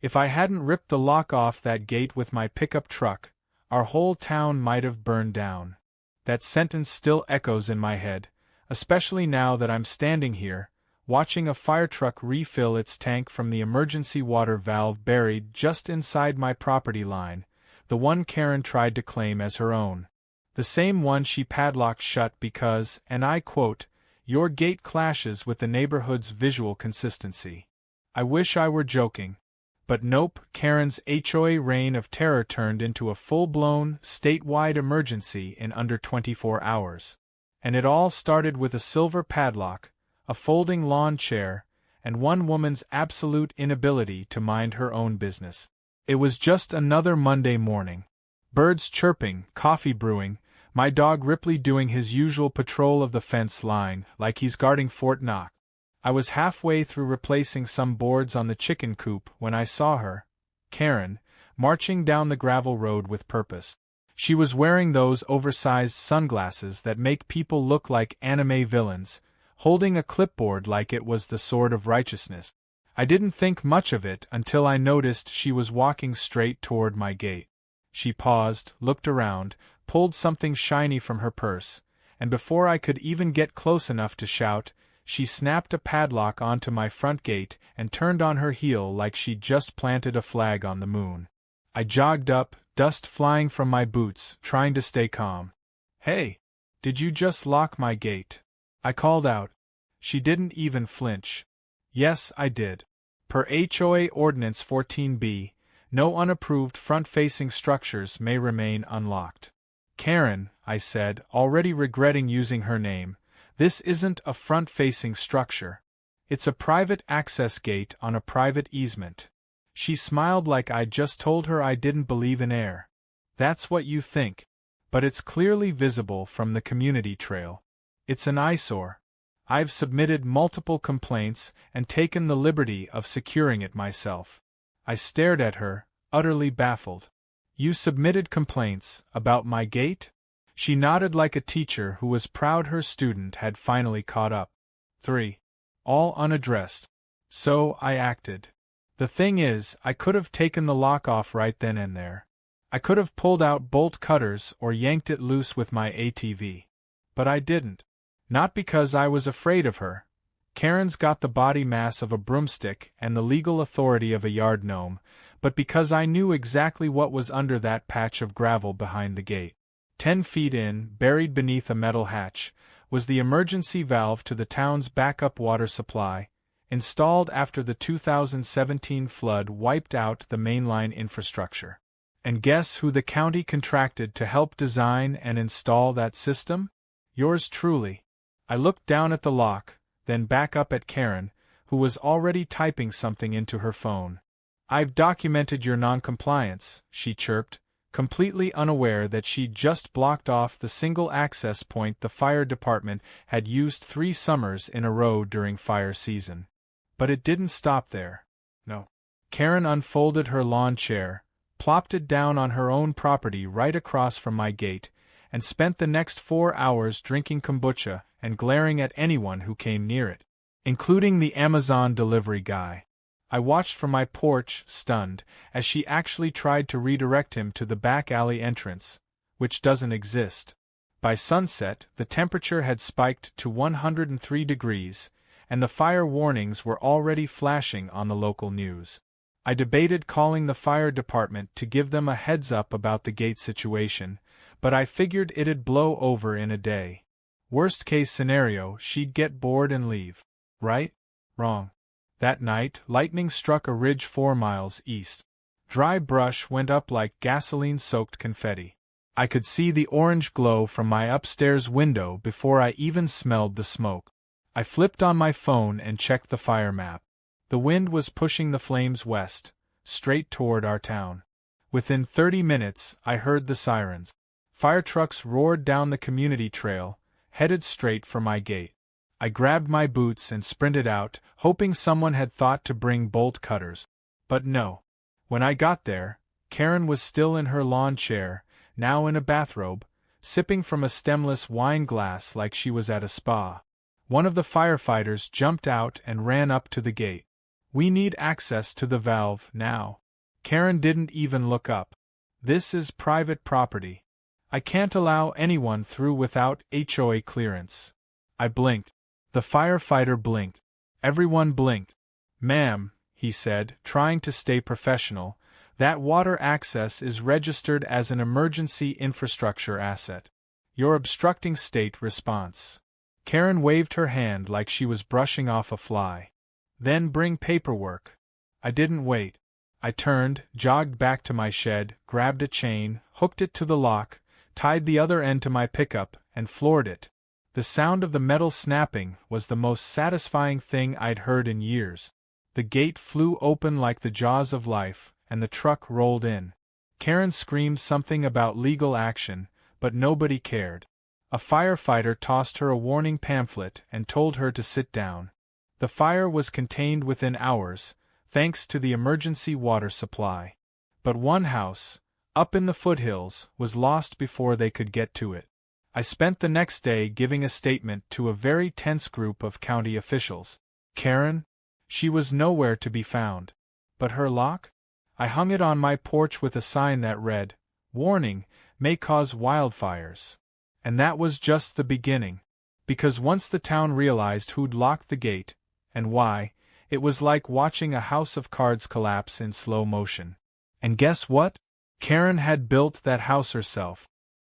If I hadn't ripped the lock off that gate with my pickup truck, our whole town might have burned down. That sentence still echoes in my head, especially now that I'm standing here, watching a fire truck refill its tank from the emergency water valve buried just inside my property line, the one Karen tried to claim as her own. The same one she padlocked shut because, and I quote, "Your gate clashes with the neighborhood's visual consistency." I wish I were joking. But nope, Karen's HOA reign of terror turned into a full-blown, statewide emergency in under 24 hours. And it all started with a silver padlock, a folding lawn chair, and one woman's absolute inability to mind her own business. It was just another Monday morning. Birds chirping, coffee brewing, my dog Ripley doing his usual patrol of the fence line, like he's guarding Fort Knox. I was halfway through replacing some boards on the chicken coop when I saw her, Karen, marching down the gravel road with purpose. She was wearing those oversized sunglasses that make people look like anime villains, holding a clipboard like it was the sword of righteousness. I didn't think much of it until I noticed she was walking straight toward my gate. She paused, looked around, pulled something shiny from her purse, and before I could even get close enough to shout, she snapped a padlock onto my front gate and turned on her heel like she'd just planted a flag on the moon. I jogged up, dust flying from my boots, trying to stay calm. "Hey! Did you just lock my gate?" I called out. She didn't even flinch. "Yes, I did. Per HOA Ordinance 14B, no unapproved front-facing structures may remain unlocked." "Karen," I said, already regretting using her name, "this isn't a front-facing structure. It's a private access gate on a private easement." She smiled like I'd just told her I didn't believe in air. "That's what you think. But it's clearly visible from the community trail. It's an eyesore. I've submitted multiple complaints and taken the liberty of securing it myself." I stared at her, utterly baffled. "You submitted complaints about my gate?" She nodded like a teacher who was proud her student had finally caught up. 3. All unaddressed. So I acted. The thing is, I could have taken the lock off right then and there. I could have pulled out bolt cutters or yanked it loose with my ATV. But I didn't. Not because I was afraid of her. Karen's got the body mass of a broomstick and the legal authority of a yard gnome, but because I knew exactly what was under that patch of gravel behind the gate. 10 feet in, buried beneath a metal hatch, was the emergency valve to the town's backup water supply, installed after the 2017 flood wiped out the mainline infrastructure. And guess who the county contracted to help design and install that system? Yours truly. I looked down at the lock, then back up at Karen, who was already typing something into her phone. "I've documented your noncompliance," she chirped, completely unaware that she'd just blocked off the single access point the fire department had used 3 summers in a row during fire season. But it didn't stop there. No. Karen unfolded her lawn chair, plopped it down on her own property right across from my gate, and spent the next 4 hours drinking kombucha and glaring at anyone who came near it, including the Amazon delivery guy. I watched from my porch, stunned, as she actually tried to redirect him to the back alley entrance, which doesn't exist. By sunset, the temperature had spiked to 103 degrees, and the fire warnings were already flashing on the local news. I debated calling the fire department to give them a heads-up about the gate situation, but I figured it'd blow over in a day. Worst-case scenario, she'd get bored and leave. Right? Wrong. That night, lightning struck a ridge 4 miles east. Dry brush went up like gasoline-soaked confetti. I could see the orange glow from my upstairs window before I even smelled the smoke. I flipped on my phone and checked the fire map. The wind was pushing the flames west, straight toward our town. Within 30 minutes, I heard the sirens. Fire trucks roared down the community trail, headed straight for my gate. I grabbed my boots and sprinted out, hoping someone had thought to bring bolt cutters. But no. When I got there, Karen was still in her lawn chair, now in a bathrobe, sipping from a stemless wine glass like she was at a spa. One of the firefighters jumped out and ran up to the gate. We need access to the valve now. Karen didn't even look up. This is private property. I can't allow anyone through without HOA clearance. I blinked. The firefighter blinked. Everyone blinked. Ma'am, he said, trying to stay professional, that water access is registered as an emergency infrastructure asset. You're obstructing state response. Karen waved her hand like she was brushing off a fly. Then bring paperwork. I didn't wait. I turned, jogged back to my shed, grabbed a chain, hooked it to the lock, tied the other end to my pickup, and floored it. The sound of the metal snapping was the most satisfying thing I'd heard in years. The gate flew open like the jaws of life, and the truck rolled in. Karen screamed something about legal action, but nobody cared. A firefighter tossed her a warning pamphlet and told her to sit down. The fire was contained within hours, thanks to the emergency water supply. But one house, up in the foothills, was lost before they could get to it. I spent the next day giving a statement to a very tense group of county officials. Karen? She was nowhere to be found. But her lock? I hung it on my porch with a sign that read, "Warning, may cause wildfires." And that was just the beginning. Because once the town realized who'd locked the gate, and why, it was like watching a house of cards collapse in slow motion. And guess what? Karen had built that house herself.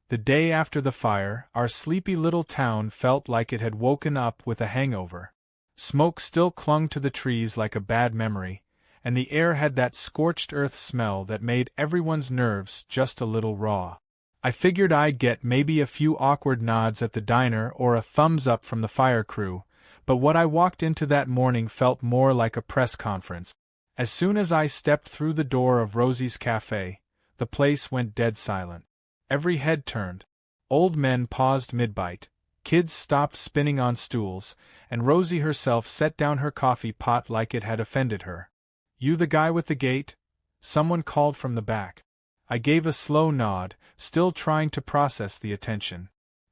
The day after the fire, our sleepy little town felt like it had woken up with a hangover. Smoke still clung to the trees like a bad memory, and the air had that scorched earth smell that made everyone's nerves just a little raw. I figured I'd get maybe a few awkward nods at the diner or a thumbs up from the fire crew, but what I walked into that morning felt more like a press conference. As soon as I stepped through the door of Rosie's cafe, the place went dead silent. Every head turned. Old men paused mid-bite, kids stopped spinning on stools, and Rosie herself set down her coffee pot like it had offended her. "You the guy with the gate?" someone called from the back. I gave a slow nod, still trying to process the attention.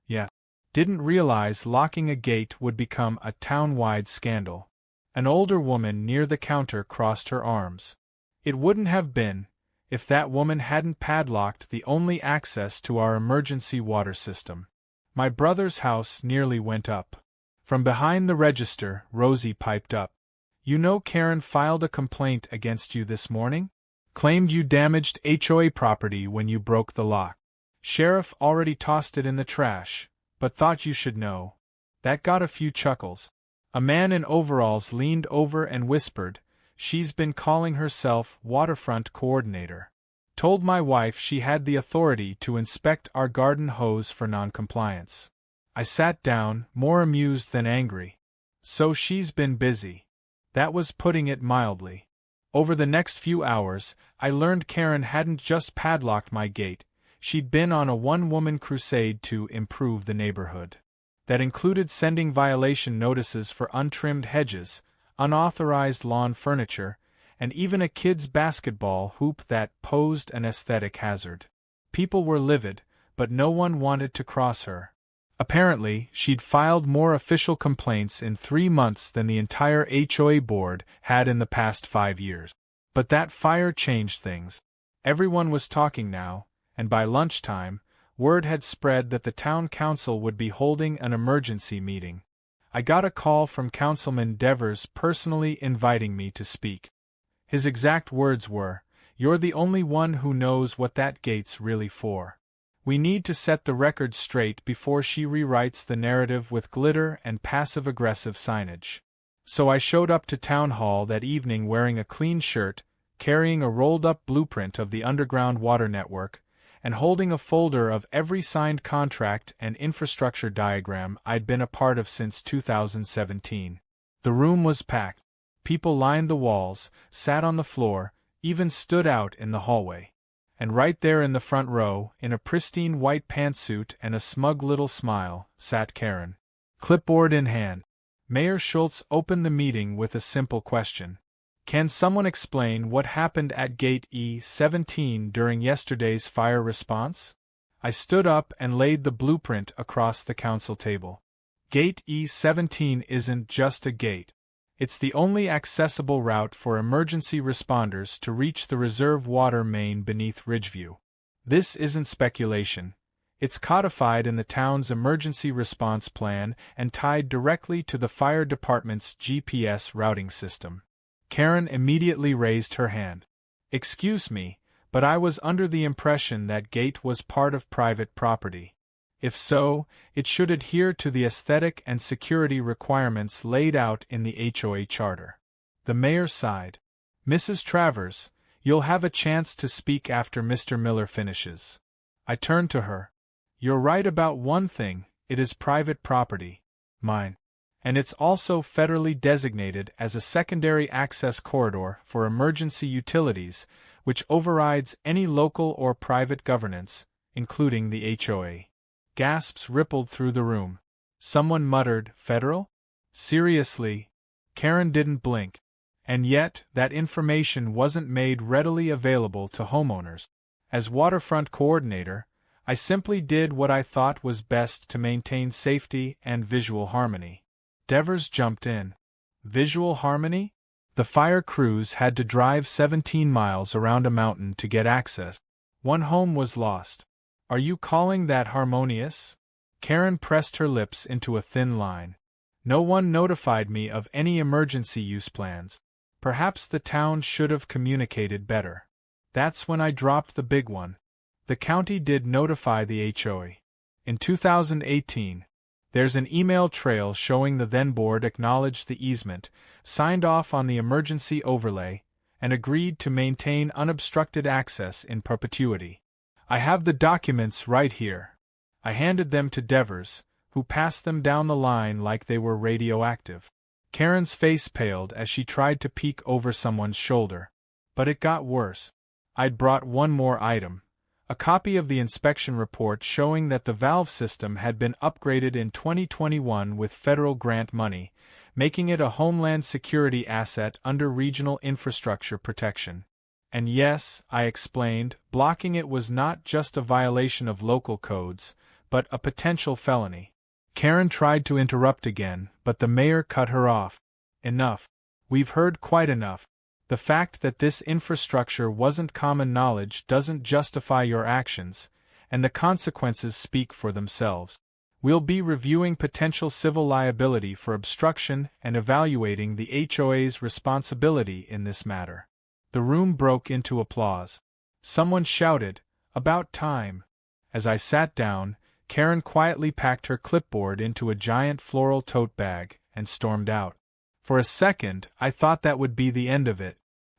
Yeah. Didn't realize locking a gate would become a town-wide scandal. An older woman near the counter crossed her arms. It wouldn't have been, if that woman hadn't padlocked the only access to our emergency water system. My brother's house nearly went up. From behind the register, Rosie piped up. "You know Karen filed a complaint against you this morning? Claimed you damaged HOA property when you broke the lock. Sheriff already tossed it in the trash, but thought you should know." That got a few chuckles. A man in overalls leaned over and whispered, "She's been calling herself waterfront coordinator. Told my wife she had the authority to inspect our garden hose for noncompliance." I sat down, more amused than angry. So she's been busy. That was putting it mildly. Over the next few hours, I learned Karen hadn't just padlocked my gate, she'd been on a one-woman crusade to improve the neighborhood. That included sending violation notices for untrimmed hedges, unauthorized lawn furniture, and even a kid's basketball hoop that posed an aesthetic hazard. People were livid, but no one wanted to cross her. Apparently, she'd filed more official complaints in 3 months than the entire HOA board had in the past 5 years. But that fire changed things. Everyone was talking now, and by lunchtime, word had spread that the town council would be holding an emergency meeting. I got a call from Councilman Devers personally inviting me to speak. His exact words were, "You're the only one who knows what that gate's really for. We need to set the record straight before she rewrites the narrative with glitter and passive-aggressive signage." So I showed up to town hall that evening wearing a clean shirt, carrying a rolled-up blueprint of the underground water network, and holding a folder of every signed contract and infrastructure diagram I'd been a part of since 2017. The room was packed. People lined the walls, sat on the floor, even stood out in the hallway. And right there in the front row, in a pristine white pantsuit and a smug little smile, sat Karen. Clipboard in hand. Mayor Schultz opened the meeting with a simple question. "Can someone explain what happened at Gate E17 during yesterday's fire response?" I stood up and laid the blueprint across the council table. Gate E17 isn't just a gate. It's the only accessible route for emergency responders to reach the reserve water main beneath Ridgeview. This isn't speculation. It's codified in the town's emergency response plan and tied directly to the fire department's GPS routing system. Karen immediately raised her hand. Excuse me, but I was under the impression that gate was part of private property. If so, it should adhere to the aesthetic and security requirements laid out in the HOA charter. The mayor sighed. Mrs. Travers, you'll have a chance to speak after Mr. Miller finishes. I turned to her. You're right about one thing, it is private property. Mine. And it's also federally designated as a secondary access corridor for emergency utilities, which overrides any local or private governance, including the HOA. Gasps rippled through the room. Someone muttered, "Federal?" Seriously? Karen didn't blink. And yet, that information wasn't made readily available to homeowners. As waterfront coordinator, I simply did what I thought was best to maintain safety and visual harmony. Devers jumped in. Visual harmony? The fire crews had to drive 17 miles around a mountain to get access. One home was lost. Are you calling that harmonious? Karen pressed her lips into a thin line. No one notified me of any emergency use plans. Perhaps the town should have communicated better. That's when I dropped the big one. The county did notify the HOA. In 2018, there's an email trail showing the then board acknowledged the easement, signed off on the emergency overlay, and agreed to maintain unobstructed access in perpetuity. I have the documents right here. I handed them to Devers, who passed them down the line like they were radioactive. Karen's face paled as she tried to peek over someone's shoulder. But it got worse. I'd brought one more item. A copy of the inspection report showing that the valve system had been upgraded in 2021 with federal grant money, making it a Homeland Security asset under regional infrastructure protection. And yes, I explained, blocking it was not just a violation of local codes, but a potential felony. Karen tried to interrupt again, but the mayor cut her off. Enough. We've heard quite enough. The fact that this infrastructure wasn't common knowledge doesn't justify your actions, and the consequences speak for themselves. We'll be reviewing potential civil liability for obstruction and evaluating the HOA's responsibility in this matter. The room broke into applause. Someone shouted, "About time!" As I sat down, Karen quietly packed her clipboard into a giant floral tote bag and stormed out. For a second, I thought that would be the end of it,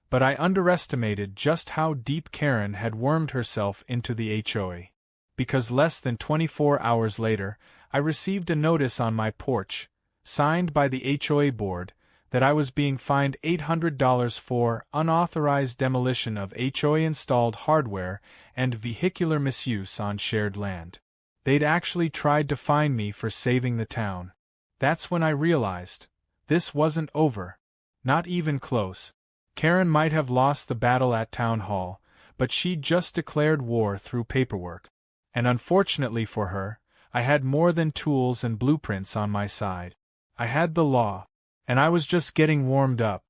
but I underestimated just how deep Karen had wormed herself into the HOA. Because less than 24 hours later, I received a notice on my porch, signed by the HOA board, that I was being fined $800 for unauthorized demolition of HOA-installed hardware and vehicular misuse on shared land. They'd actually tried to fine me for saving the town. That's when I realized, this wasn't over. Not even close. Karen might have lost the battle at town hall, but she'd just declared war through paperwork. And unfortunately for her, I had more than tools and blueprints on my side. I had the law. And I was just getting warmed up.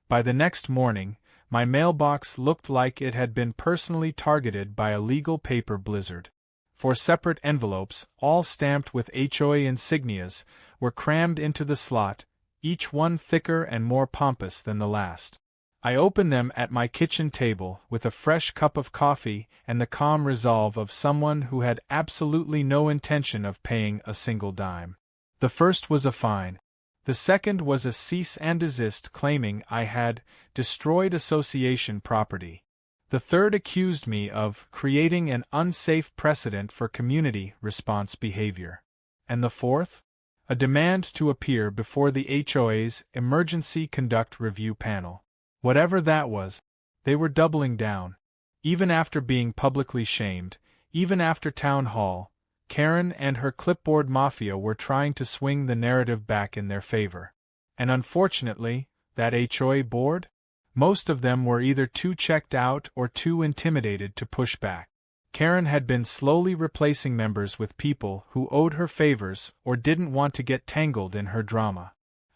By the next morning, my mailbox looked like it had been personally targeted by a legal paper blizzard. 4 separate envelopes, all stamped with HOA insignias, were crammed into the slot, each one thicker and more pompous than the last. I opened them at my kitchen table with a fresh cup of coffee and the calm resolve of someone who had absolutely no intention of paying a single dime. The first was a fine. The second was a cease and desist claiming I had destroyed association property. The third accused me of creating an unsafe precedent for community response behavior. And the fourth? A demand to appear before the HOA's Emergency Conduct Review Panel. Whatever that was, they were doubling down. Even after being publicly shamed, even after town hall, Karen and her clipboard mafia were trying to swing the narrative back in their favor. And unfortunately, that HOA board? Most of them were either too checked out or too intimidated to push back. Karen had been slowly replacing members with people who owed her favors or didn't want to get tangled in her drama.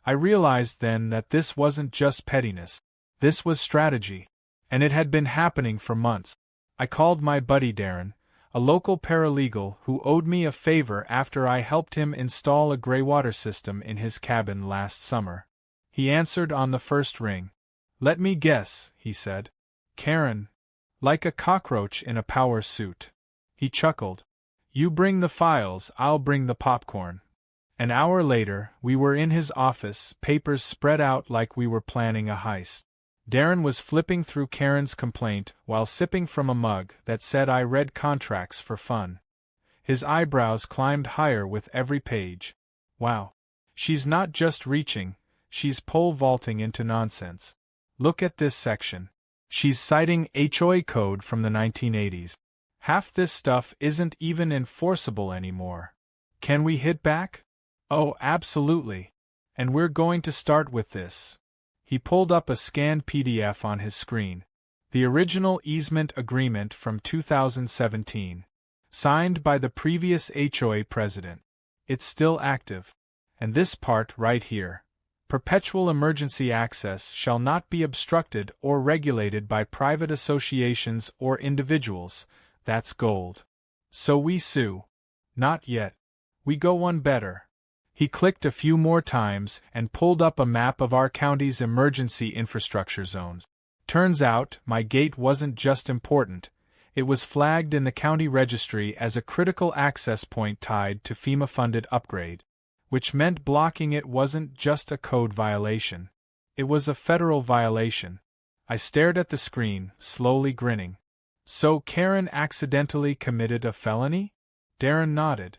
I realized then that this wasn't just pettiness. This was strategy. And it had been happening for months. I called my buddy Darren, a local paralegal who owed me a favor after I helped him install a greywater system in his cabin last summer. He answered on the first ring. "Let me guess," he said. "Karen. Like a cockroach in a power suit." He chuckled. "You bring the files, I'll bring the popcorn." An hour later, we were in his office, papers spread out like we were planning a heist. Darren was flipping through Karen's complaint while sipping from a mug that said I read contracts for fun. His eyebrows climbed higher with every page. Wow. She's not just reaching, she's pole vaulting into nonsense. Look at this section. She's citing HOA code from the 1980s. Half this stuff isn't even enforceable anymore. Can we hit back? Oh, absolutely. And we're going to start with this. He pulled up a scanned PDF on his screen. The original easement agreement from 2017. Signed by the previous HOA president. It's still active. And this part right here. Perpetual emergency access shall not be obstructed or regulated by private associations or individuals. That's gold. So we sue. Not yet. We go one better. He clicked a few more times and pulled up a map of our county's emergency infrastructure zones. Turns out, my gate wasn't just important, it was flagged in the county registry as a critical access point tied to FEMA-funded upgrade, which meant blocking it wasn't just a code violation. It was a federal violation. I stared at the screen, slowly grinning. So Karen accidentally committed a felony? Darren nodded.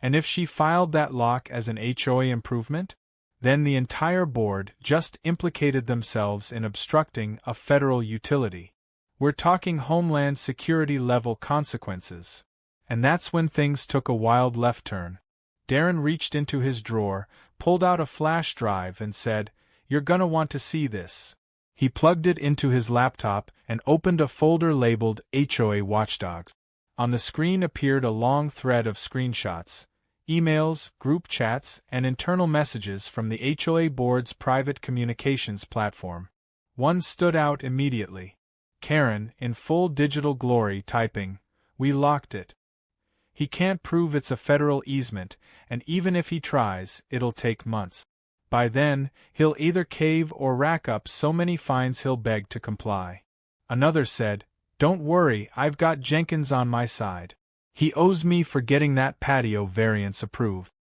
And if she filed that lock as an HOA improvement? Then the entire board just implicated themselves in obstructing a federal utility. We're talking Homeland Security level consequences. And that's when things took a wild left turn. Darren reached into his drawer, pulled out a flash drive and said, "You're gonna want to see this." He plugged it into his laptop and opened a folder labeled HOA Watchdogs. On the screen appeared a long thread of screenshots. Emails, group chats, and internal messages from the HOA board's private communications platform. One stood out immediately. Karen, in full digital glory, typing, "We locked it. He can't prove it's a federal easement, and even if he tries, it'll take months. By then, he'll either cave or rack up so many fines he'll beg to comply." Another said, "Don't worry, I've got Jenkins on my side. He owes me for getting that patio variance approved.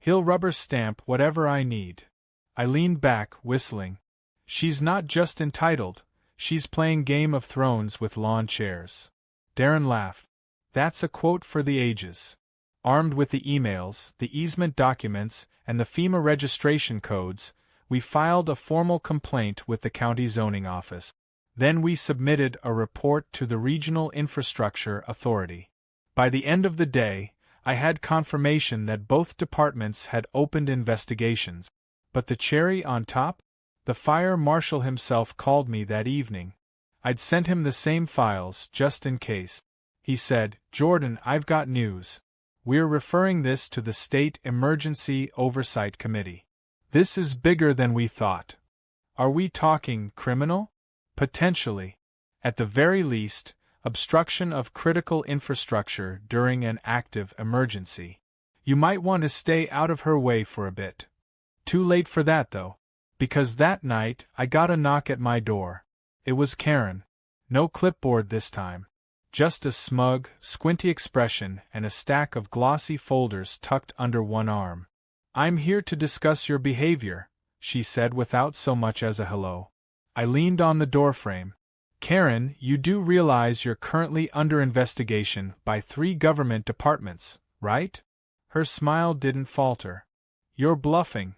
He'll rubber stamp whatever I need." I leaned back, whistling. She's not just entitled, she's playing Game of Thrones with lawn chairs. Darren laughed. That's a quote for the ages. Armed with the emails, the easement documents, and the FEMA registration codes, we filed a formal complaint with the county zoning office. Then we submitted a report to the Regional Infrastructure Authority. By the end of the day, I had confirmation that both departments had opened investigations. But the cherry on top? The fire marshal himself called me that evening. I'd sent him the same files, just in case. He said, "Jordan, I've got news. We're referring this to the State Emergency Oversight Committee. This is bigger than we thought." Are we talking criminal? Potentially. At the very least, obstruction of critical infrastructure during an active emergency. You might want to stay out of her way for a bit. Too late for that, though. Because that night, I got a knock at my door. It was Karen. No clipboard this time. Just a smug, squinty expression and a stack of glossy folders tucked under one arm. "I'm here to discuss your behavior," she said without so much as a hello. I leaned on the doorframe. "Karen, you do realize you're currently under investigation by 3 government departments, right?" Her smile didn't falter. "You're bluffing."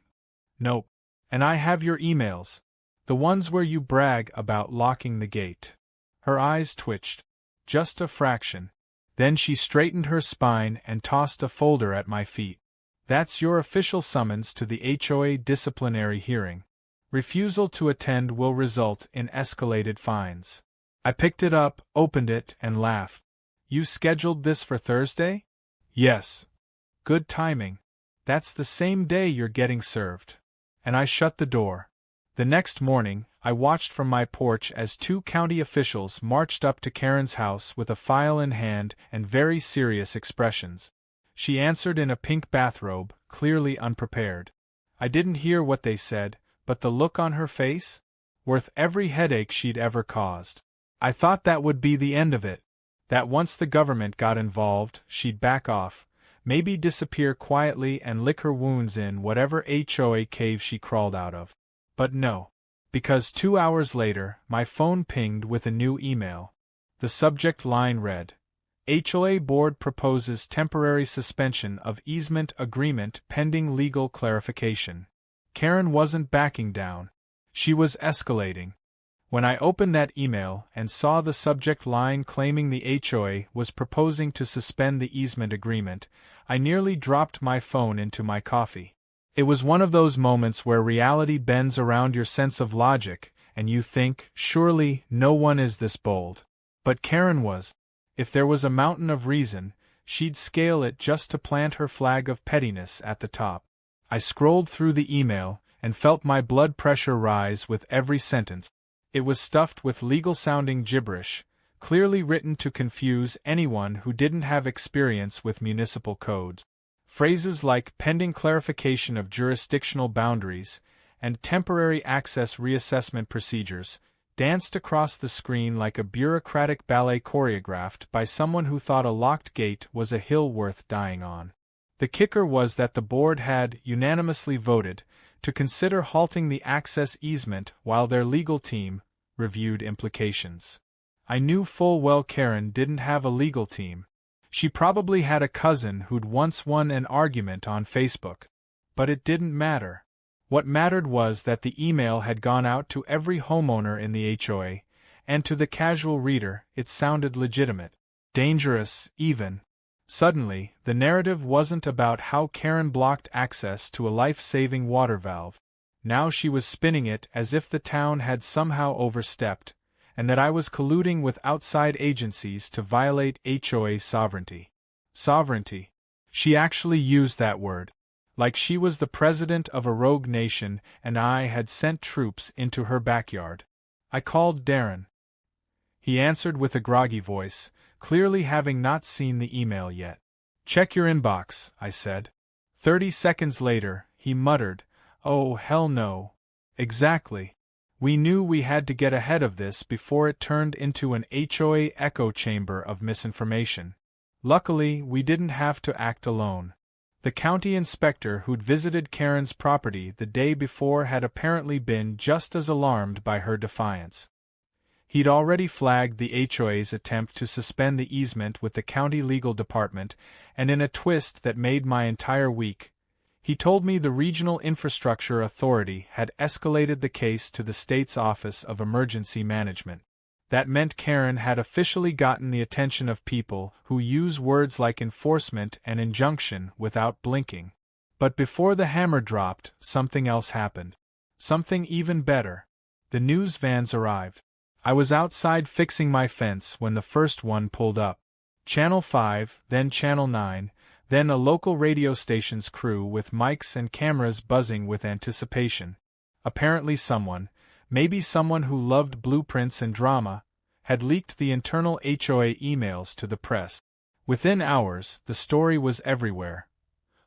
"Nope. And I have your emails. The ones where you brag about locking the gate." Her eyes twitched. Just a fraction. Then she straightened her spine and tossed a folder at my feet. "That's your official summons to the HOA disciplinary hearing. Refusal to attend will result in escalated fines." I picked it up, opened it, and laughed. "You scheduled this for Thursday?" "Yes." "Good timing. That's the same day you're getting served." and I shut the door. The next morning, I watched from my porch as 2 county officials marched up to Karen's house with a file in hand and very serious expressions. She answered in a pink bathrobe, clearly unprepared. I didn't hear what they said, but the look on her face? Worth every headache she'd ever caused. I thought that would be the end of it. That once the government got involved, she'd back off, maybe disappear quietly and lick her wounds in whatever HOA cave she crawled out of. But no. Because 2 hours later, my phone pinged with a new email. The subject line read, HOA Board proposes temporary suspension of easement agreement pending legal clarification. Karen wasn't backing down. She was escalating. When I opened that email and saw the subject line claiming the HOA was proposing to suspend the easement agreement, I nearly dropped my phone into my coffee. It was one of those moments where reality bends around your sense of logic, and you think, surely, no one is this bold. But Karen was. If there was a mountain of reason, she'd scale it just to plant her flag of pettiness at the top. I scrolled through the email, and felt my blood pressure rise with every sentence. It was stuffed with legal-sounding gibberish, clearly written to confuse anyone who didn't have experience with municipal codes. Phrases like pending clarification of jurisdictional boundaries and temporary access reassessment procedures danced across the screen like a bureaucratic ballet choreographed by someone who thought a locked gate was a hill worth dying on. The kicker was that the board had unanimously voted to consider halting the access easement while their legal team reviewed implications. I knew full well Karen didn't have a legal team. She probably had a cousin who'd once won an argument on Facebook. But it didn't matter. What mattered was that the email had gone out to every homeowner in the HOA, and to the casual reader, it sounded legitimate. Dangerous, even. Suddenly, the narrative wasn't about how Karen blocked access to a life-saving water valve. Now she was spinning it as if the town had somehow overstepped, and that I was colluding with outside agencies to violate HOA sovereignty. Sovereignty. She actually used that word. Like she was the president of a rogue nation and I had sent troops into her backyard. I called Darren. He answered with a groggy voice, clearly having not seen the email yet. Check your inbox, I said. 30 seconds later, he muttered, Oh, hell no. Exactly. We knew we had to get ahead of this before it turned into an HOA echo chamber of misinformation. Luckily, we didn't have to act alone. The county inspector who'd visited Karen's property the day before had apparently been just as alarmed by her defiance. He'd already flagged the HOA's attempt to suspend the easement with the county legal department, and in a twist that made my entire week, he told me the Regional Infrastructure Authority had escalated the case to the state's Office of Emergency Management. That meant Karen had officially gotten the attention of people who use words like enforcement and injunction without blinking. But before the hammer dropped, something else happened. Something even better. The news vans arrived. I was outside fixing my fence when the first one pulled up. Channel 5, then Channel 9, then a local radio station's crew with mics and cameras buzzing with anticipation. Apparently someone, maybe someone who loved blueprints and drama, had leaked the internal HOA emails to the press. Within hours, the story was everywhere.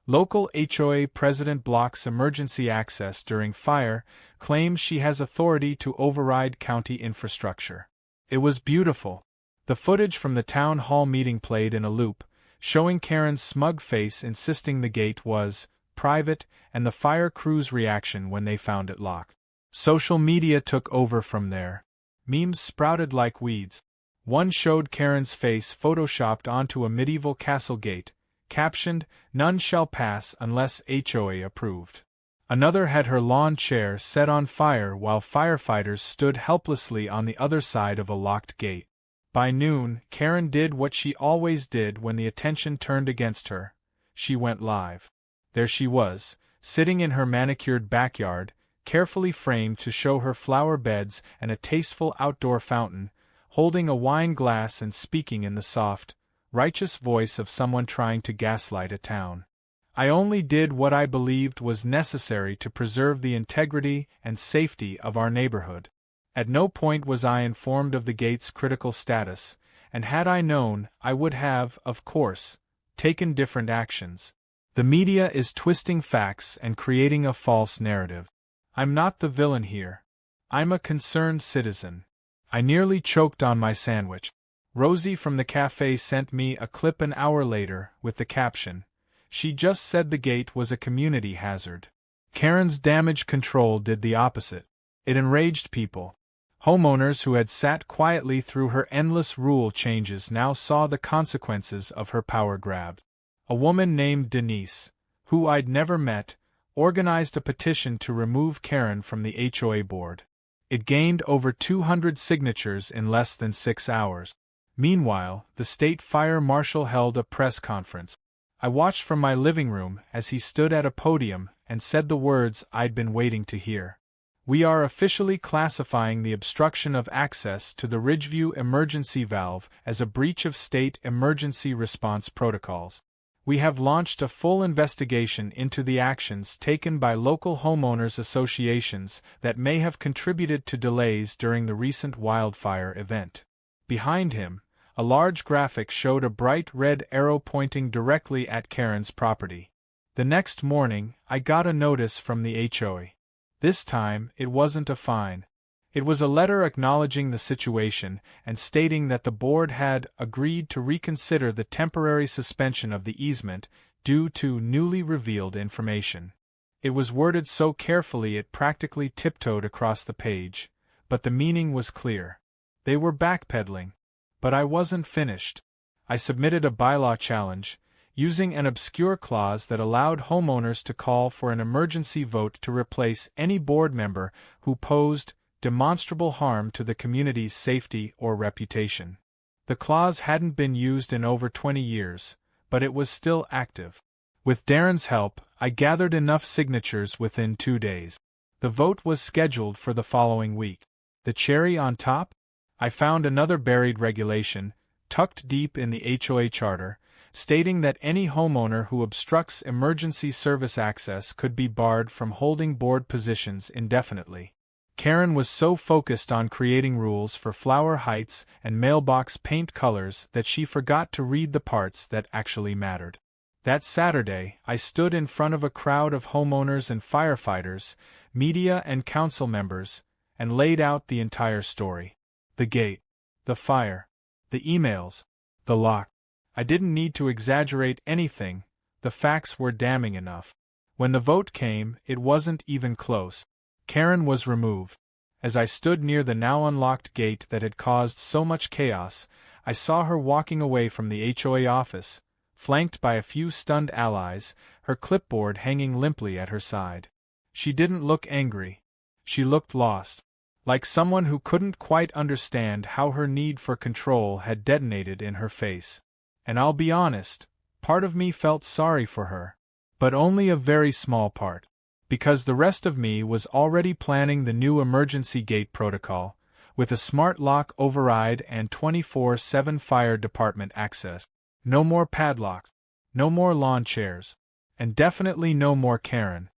Local HOA president blocks emergency access during fire, claims she has authority to override county infrastructure. It was beautiful. The footage from the town hall meeting played in a loop, showing Karen's smug face insisting the gate was private and the fire crew's reaction when they found it locked. Social media took over from there. Memes sprouted like weeds. One showed Karen's face photoshopped onto a medieval castle gate, captioned, "None shall pass unless HOA approved." Another had her lawn chair set on fire while firefighters stood helplessly on the other side of a locked gate. By noon, Karen did what she always did when the attention turned against her. She went live. There she was, sitting in her manicured backyard, carefully framed to show her flower beds and a tasteful outdoor fountain, holding a wine glass and speaking in the soft, righteous voice of someone trying to gaslight a town. I only did what I believed was necessary to preserve the integrity and safety of our neighborhood. At no point was I informed of the gate's critical status, and had I known, I would have, of course, taken different actions. The media is twisting facts and creating a false narrative. I'm not the villain here. I'm a concerned citizen. I nearly choked on my sandwich. Rosie from the cafe sent me a clip an hour later with the caption, "She just said the gate was a community hazard." Karen's damage control did the opposite. It enraged people. Homeowners who had sat quietly through her endless rule changes now saw the consequences of her power grab. A woman named Denise, who I'd never met, organized a petition to remove Karen from the HOA board. It gained over 200 signatures in less than 6 hours. Meanwhile, the state fire marshal held a press conference. I watched from my living room as he stood at a podium and said the words I'd been waiting to hear. "We are officially classifying the obstruction of access to the Ridgeview emergency valve as a breach of state emergency response protocols. We have launched a full investigation into the actions taken by local homeowners associations that may have contributed to delays during the recent wildfire event." Behind him, a large graphic showed a bright red arrow pointing directly at Karen's property. The next morning, I got a notice from the HOA. This time, it wasn't a fine. It was a letter acknowledging the situation and stating that the board had agreed to reconsider the temporary suspension of the easement due to newly revealed information. It was worded so carefully it practically tiptoed across the page, but the meaning was clear. They were backpedaling. But I wasn't finished. I submitted a bylaw challenge, using an obscure clause that allowed homeowners to call for an emergency vote to replace any board member who posed demonstrable harm to the community's safety or reputation. The clause hadn't been used in over 20 years, but it was still active. With Darren's help, I gathered enough signatures within 2 days. The vote was scheduled for the following week. The cherry on top? I found another buried regulation, tucked deep in the HOA charter, stating that any homeowner who obstructs emergency service access could be barred from holding board positions indefinitely. Karen was so focused on creating rules for flower heights and mailbox paint colors that she forgot to read the parts that actually mattered. That Saturday, I stood in front of a crowd of homeowners and firefighters, media and council members, and laid out the entire story. The gate, the fire, the emails, the lock. I didn't need to exaggerate anything, the facts were damning enough. When the vote came, it wasn't even close. Karen was removed. As I stood near the now unlocked gate that had caused so much chaos, I saw her walking away from the HOA office, flanked by a few stunned allies, her clipboard hanging limply at her side. She didn't look angry. She looked lost. Like someone who couldn't quite understand how her need for control had detonated in her face. And I'll be honest, part of me felt sorry for her. But only a very small part. Because the rest of me was already planning the new emergency gate protocol, with a smart lock override and 24/7 fire department access. No more padlocks. No more lawn chairs. And definitely no more Karen.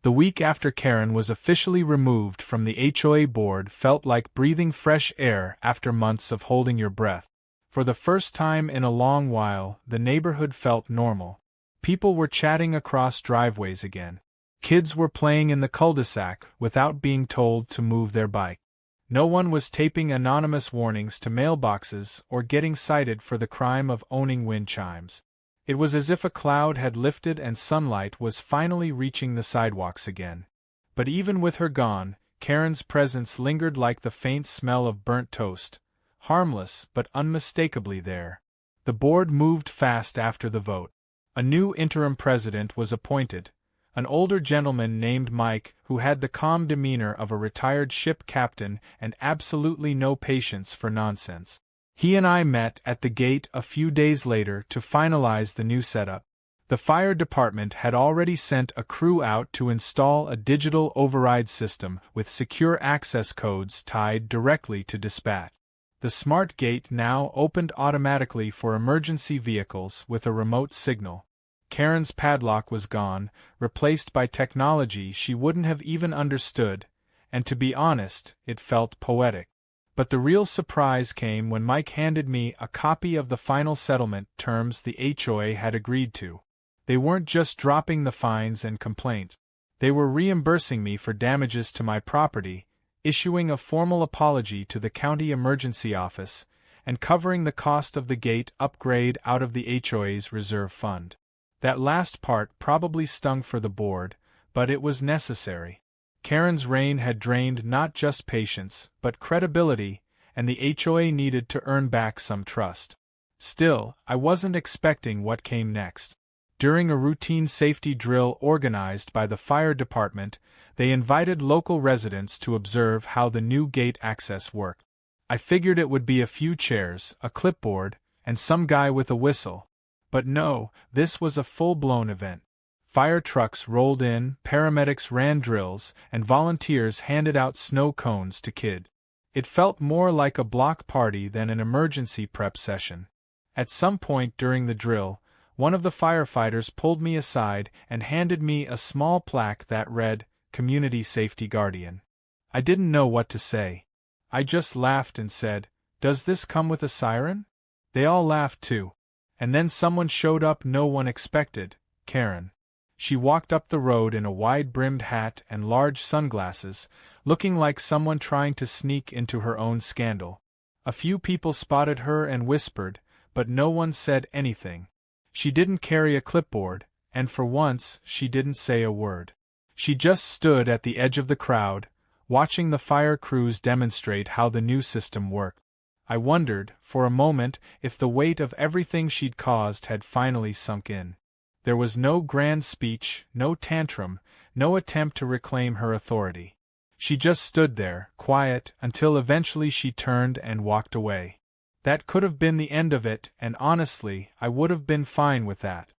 The week after Karen was officially removed from the HOA board felt like breathing fresh air after months of holding your breath. For the first time in a long while, the neighborhood felt normal. People were chatting across driveways again. Kids were playing in the cul-de-sac without being told to move their bike. No one was taping anonymous warnings to mailboxes or getting cited for the crime of owning wind chimes. It was as if a cloud had lifted and sunlight was finally reaching the sidewalks again. But even with her gone, Karen's presence lingered like the faint smell of burnt toast, harmless but unmistakably there. The board moved fast after the vote. A new interim president was appointed, an older gentleman named Mike who had the calm demeanor of a retired ship captain and absolutely no patience for nonsense. He and I met at the gate a few days later to finalize the new setup. The fire department had already sent a crew out to install a digital override system with secure access codes tied directly to dispatch. The smart gate now opened automatically for emergency vehicles with a remote signal. Karen's padlock was gone, replaced by technology she wouldn't have even understood, and to be honest, it felt poetic. But the real surprise came when Mike handed me a copy of the final settlement terms the HOA had agreed to. They weren't just dropping the fines and complaints. They were reimbursing me for damages to my property, issuing a formal apology to the county emergency office, and covering the cost of the gate upgrade out of the HOA's reserve fund. That last part probably stung for the board, but it was necessary. Karen's reign had drained not just patience, but credibility, and the HOA needed to earn back some trust. Still, I wasn't expecting what came next. During a routine safety drill organized by the fire department, they invited local residents to observe how the new gate access worked. I figured it would be a few chairs, a clipboard, and some guy with a whistle. But no, this was a full-blown event. Fire trucks rolled in, paramedics ran drills, and volunteers handed out snow cones to kids. It felt more like a block party than an emergency prep session. At some point during the drill, one of the firefighters pulled me aside and handed me a small plaque that read, "Community Safety Guardian." I didn't know what to say. I just laughed and said, "Does this come with a siren?" They all laughed too. And then someone showed up no one expected, Karen. She walked up the road in a wide-brimmed hat and large sunglasses, looking like someone trying to sneak into her own scandal. A few people spotted her and whispered, but no one said anything. She didn't carry a clipboard, and for once, she didn't say a word. She just stood at the edge of the crowd, watching the fire crews demonstrate how the new system worked. I wondered, for a moment, if the weight of everything she'd caused had finally sunk in. There was no grand speech, no tantrum, no attempt to reclaim her authority. She just stood there, quiet, until eventually she turned and walked away. That could have been the end of it, and honestly, I would have been fine with that.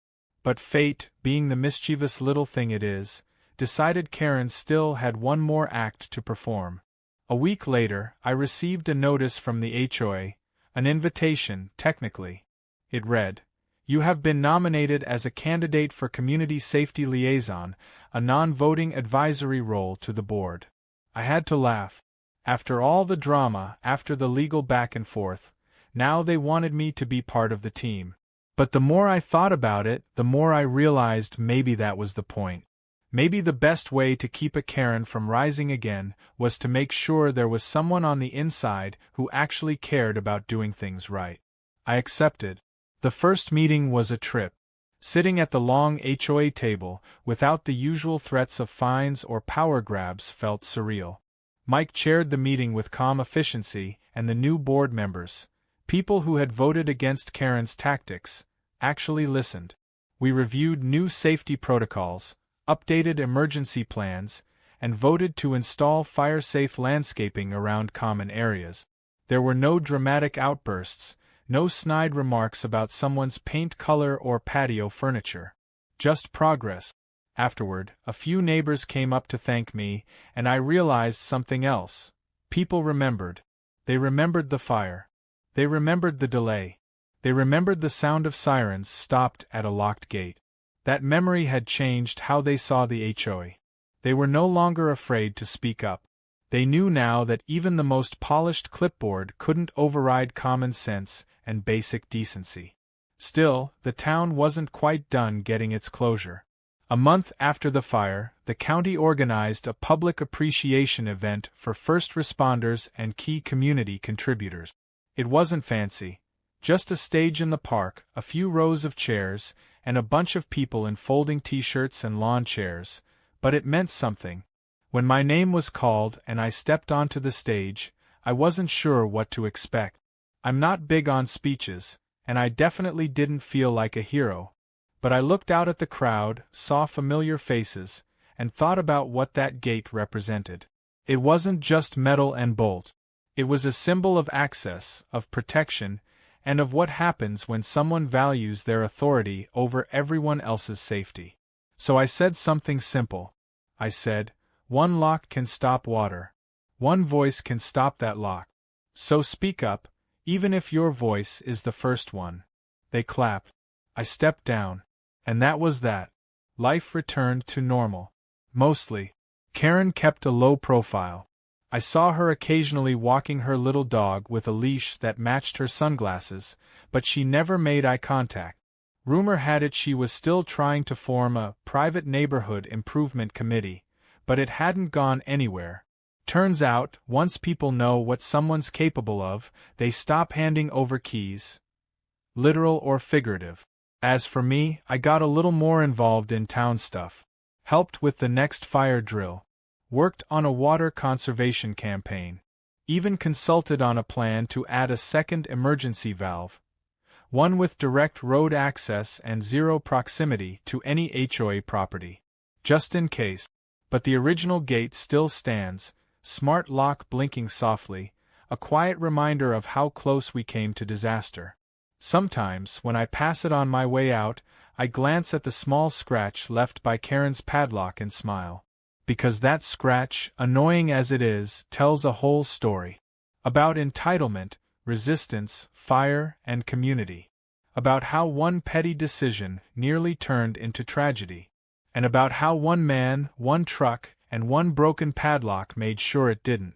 But fate, being the mischievous little thing it is, decided Karen still had one more act to perform. A week later, I received a notice from the HOA, an invitation, technically. It read, "You have been nominated as a candidate for Community Safety Liaison, a non-voting advisory role to the board." I had to laugh. After all the drama, after the legal back and forth, now they wanted me to be part of the team. But the more I thought about it, the more I realized maybe that was the point. Maybe the best way to keep a Karen from rising again was to make sure there was someone on the inside who actually cared about doing things right. I accepted. The first meeting was a trip. Sitting at the long HOA table, without the usual threats of fines or power grabs, felt surreal. Mike chaired the meeting with calm efficiency, and the new board members, people who had voted against Karen's tactics, actually listened. We reviewed new safety protocols, updated emergency plans, and voted to install fire-safe landscaping around common areas. There were no dramatic outbursts, no snide remarks about someone's paint color or patio furniture. Just progress. Afterward, a few neighbors came up to thank me, and I realized something else. People remembered. They remembered the fire. They remembered the delay. They remembered the sound of sirens stopped at a locked gate. That memory had changed how they saw the HOA. They were no longer afraid to speak up. They knew now that even the most polished clipboard couldn't override common sense and basic decency. Still, the town wasn't quite done getting its closure. A month after the fire, the county organized a public appreciation event for first responders and key community contributors. It wasn't fancy. Just a stage in the park, a few rows of chairs, and a bunch of people in folding t-shirts and lawn chairs, but it meant something. When my name was called and I stepped onto the stage, I wasn't sure what to expect. I'm not big on speeches, and I definitely didn't feel like a hero. But I looked out at the crowd, saw familiar faces, and thought about what that gate represented. It wasn't just metal and bolt. It was a symbol of access, of protection, and of what happens when someone values their authority over everyone else's safety. So I said something simple. I said, "One lock can stop water. One voice can stop that lock. So speak up, even if your voice is the first one." They clapped. I stepped down. And that was that. Life returned to normal. Mostly. Karen kept a low profile. I saw her occasionally walking her little dog with a leash that matched her sunglasses, but she never made eye contact. Rumor had it she was still trying to form a private neighborhood improvement committee, but it hadn't gone anywhere. Turns out, once people know what someone's capable of, they stop handing over keys. Literal or figurative. As for me, I got a little more involved in town stuff. Helped with the next fire drill. Worked on a water conservation campaign. Even consulted on a plan to add a second emergency valve. One with direct road access and zero proximity to any HOA property. Just in case. But the original gate still stands, smart lock blinking softly, a quiet reminder of how close we came to disaster. Sometimes, when I pass it on my way out, I glance at the small scratch left by Karen's padlock and smile. Because that scratch, annoying as it is, tells a whole story. About entitlement, resistance, fire, and community. About how one petty decision nearly turned into tragedy. And about how one man, one truck, and one broken padlock made sure it didn't.